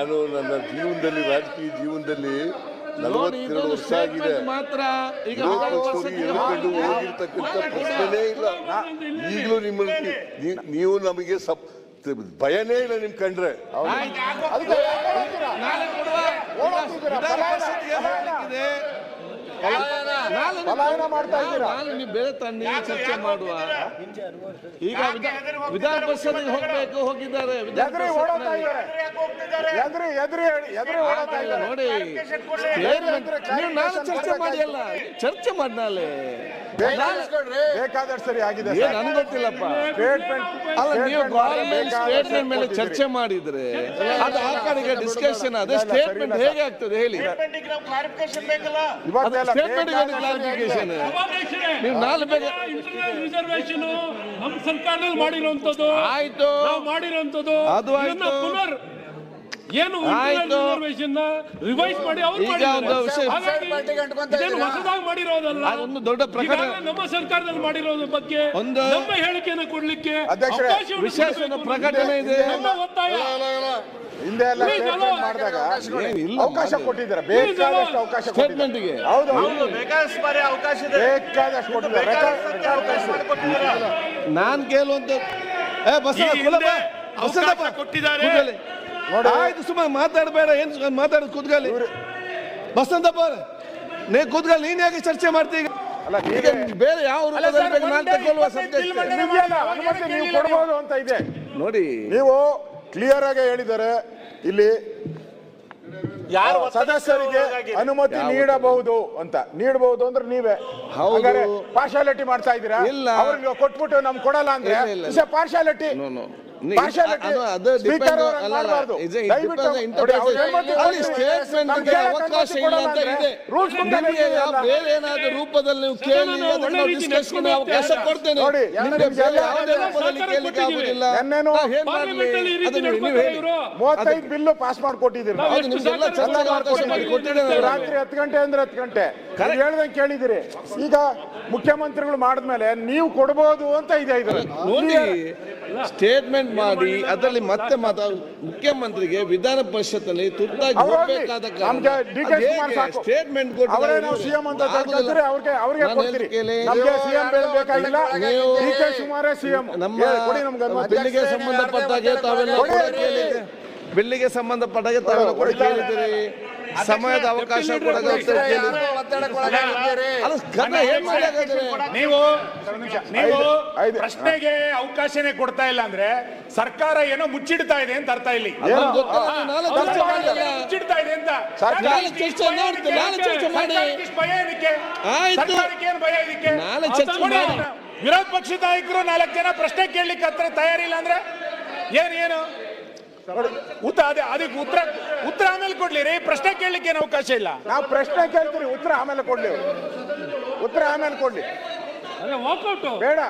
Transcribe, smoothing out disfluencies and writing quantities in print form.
ನಾನು ನನ್ನ ಜೀವನದಲ್ಲಿ ರಾಜಕೀಯ ಜೀವನದಲ್ಲಿ 42 ವರ್ಷ ಆಗಿದೆ. ಮಾತ್ರ ಈಗ ಹೇಳ್ಕೊಂಡು ಹೋಗಿರ್ತಕ್ಕಂಥ ಪ್ರಶ್ನೆನೇ ಇಲ್ಲ. ಈಗಲೂ ನಿಮ್ಮಲ್ಲಿ ನೀವು ನಮಗೆ ಭಯನೇ ಇಲ್ಲ ನಿಮ್ ಕಂಡ್ರೆ. ಪಲಾಯನ ಮಾಡ್ತಾ ಇದ್ದೀರಾ. ನೀವು ಬೇರೆ ತನ್ನಿ ಚರ್ಚೆ ಮಾಡುವ. ಈಗ ವಿಧಾನ ಪರಿಷತ್ಗೆ ಹೋಗಿದ್ದಾರೆ. ನೋಡಿ ನೀವು ನಾನು ಚರ್ಚೆ ಮಾಡಿ ಅಲ್ಲ, ಚರ್ಚೆ ಮಾಡಿನಾಲೆ ಬೇಕಾದಷ್ಟು ಸರಿ ಆಗಿದೆ. ನನ್ಗೆ ಗೊತ್ತಿಲ್ಲಪ್ಪ. ಅಲ್ಲ, ನೀವು ಗವರ್ಮೆಂಟ್ ಸ್ಟೇಟ್ಮೆಂಟ್ ಮೇಲೆ ಚರ್ಚೆ ಮಾಡಿದ್ರೆ ಅದು ಆ ಕಡೆಗೆ ಡಿಸ್ಕಷನ್. ಅದೇ ಸ್ಟೇಟ್ಮೆಂಟ್ ಹೇಗೆ ಆಗ್ತದೆ ಹೇಳಿ? ಸ್ಟೇಟ್ಮೆಂಟ್ ಕ್ಲಾರಿಫಿಕೇಶನ್ ನೀವು ನಾಳೆ ರಿಸರ್ವೇಶನ್ ನಮ್ಮ ಸರ್ಕಾರದಲ್ಲಿ ಮಾಡಿರುವಂತದ್ದು ಆಯ್ತು, ನಾವು ಮಾಡಿರುವಂತದ್ದು ಅದು ಆಯ್ತು. ಪುನರ್ ಏನು ರಿಸರ್ವೇಶನ್ ರಿವೈಸ್ ಮಾಡಿ ಅವರು ಹೊಸದಾಗಿ ಮಾಡಿರೋದಲ್ಲ. ಅದೊಂದು ದೊಡ್ಡ ಪ್ರಕರಣ. ನಮ್ಮ ಸರ್ಕಾರದಲ್ಲಿ ಮಾಡಿರೋದ್ರ ಬಗ್ಗೆ ನಮ್ಮ ಹೇಳಿಕೆಯನ್ನು ಕೊಡ್ಲಿಕ್ಕೆ ವಿಶೇಷ ಪ್ರಕಟಣೆ ಇದೆ. ನಮ್ಮ ಒತ್ತಾಯ ಹಿಂದೆ ಎಲ್ಲ ಮಾಡಿದಾಗ ಅವಕಾಶ ಕೊಟ್ಟಿದ್ದಾರೆ, ಬೇಕಾದಷ್ಟು ಅವಕಾಶ ಸ್ಟೇಟ್ಮೆಂಟ್ಗೆ. ಹೌದು, ಬೇಕಾದಷ್ಟು ಕೊಟ್ಟಿದ್ದಾರೆ. ನಾನ್ ಕೇಳುವಂತ ಕೊಟ್ಟಿದ್ದಾರೆ. ಆಯ್ತು, ಸುಮ್ಮನೆ ಮಾತಾಡಬೇಡ. ಏನ್ ಮಾತಾಡೋದು? ಕೂತ್ಕೊಳ್ಳಿ ಬಸಂತಪ್ಪ, ನೀ ಕೂತ್ಕೊಳ್ಳಿ. ನೀನ್ ಯಾಕೆ ಚರ್ಚೆ ಮಾಡ್ತೀಗ? ಬೇರೆ ಯಾವ ನೀವು ಕೊಡಬಹುದು ಅಂತ ಇದೆ ನೋಡಿ. ನೀವು ಕ್ಲಿಯರ್ ಆಗಿ ಹೇಳಿದ್ದಾರೆ. ಇಲ್ಲಿ ಸದಸ್ಯರಿಗೆ ಅನುಮತಿ ನೀಡಬಹುದು ಅಂತ. ನೀಡಬಹುದು ಅಂದ್ರೆ ನೀವೇ ಪಾರ್ಶಾಲಿಟಿ ಮಾಡ್ತಾ ಇದ್ದೀರಾ. ಅವ್ರಿಗೆ ಕೊಟ್ಬಿಟ್ಟು ನಮ್ಗೆ ಕೊಡಲ್ಲ ಅಂದ್ರೆ ಪಾರ್ಶಾಲಿಟಿ. ಬೇರೆ ಏನಾದ್ರೂ ರೂಪದಲ್ಲಿ ನೀವು ಕೇಳಿ ಅವಕಾಶ ಕೊಡ್ತೇನೆ. $35 ಬಿಲ್ಲು ಪಾಸ್ ಮಾಡ್ಕೊಟ್ಟಿದ್ದೀರಿ. ರಾತ್ರಿ 10 ಗಂಟೆ ಅಂದ್ರೆ 10 ಗಂಟೆ ಹೇಳ್ದಂಗೆ ಕೇಳಿದಿರಿ. ಈಗ ಮುಖ್ಯಮಂತ್ರಿಗಳು ಮಾಡಿದ್ಮೇಲೆ ನೀವು ಕೊಡಬಹುದು ಅಂತ ಇದೆ. ನೋಡಿ, ಸ್ಟೇಟ್ಮೆಂಟ್ ಮಾಡಿ ಅದರಲ್ಲಿ ಮತ್ತೆ ಮುಖ್ಯಮಂತ್ರಿಗೆ ವಿಧಾನ ಪರಿಷತ್ನಲ್ಲಿ ತುರ್ತಾಗಿ ಹೋಗಬೇಕಾದ ಸ್ಟೇಟ್ಮೆಂಟ್ ಬಿಲ್ಲಿಗೆ ಸಂಬಂಧಪಟ್ಟಾಗೆ ತಾವೆಲ್ಲ ಬಿಲ್ಲಿಗೆ ಸಂಬಂಧಪಟ್ಟಾಗೆ ತಾವೆಲ್ಲ ಕೂಡ ಕೇಳಿದ್ದೀರಿ. ಸಮಯದ ಅವಕಾಶ ನೀವು ಪ್ರಶ್ನೆಗೆ ಅವಕಾಶನೇ ಕೊಡ್ತಾ ಇಲ್ಲ ಅಂದ್ರೆ ಸರ್ಕಾರ ಏನೋ ಮುಚ್ಚಿಡ್ತಾ ಇದೆ ಅಂತ ಅರ್ಥ. ಇಲ್ಲಿ ಮುಚ್ಚಿಡ್ತಾ ಇದೆ ಅಂತ ಭಯ ಇದಕ್ಕೆ. ವಿರೋಧ ಪಕ್ಷದ ನಾಯಕರು 4 ಜನ ಪ್ರಶ್ನೆ ಕೇಳಲಿಕ್ಕೆ ಹತ್ರ ತಯಾರಿಲ್ಲ ಅಂದ್ರೆ ಏನು ಅದಕ್ಕೆ ಉತ್ತರ ಆಮೇಲೆ ಕೊಡ್ಲಿ ರೀ. ಪ್ರಶ್ನೆ ಕೇಳಲಿಕ್ಕೆ ಏನು ಅವಕಾಶ ಇಲ್ಲ. ನಾವು ಪ್ರಶ್ನೆ ಕೇಳ್ತೀರಿ, ಉತ್ತರ ಆಮೇಲೆ ಕೊಡ್ಲಿ. ಉತ್ತರ ಆಮೇಲೆ ಕೊಡ್ಲಿ, ಬೇಡ.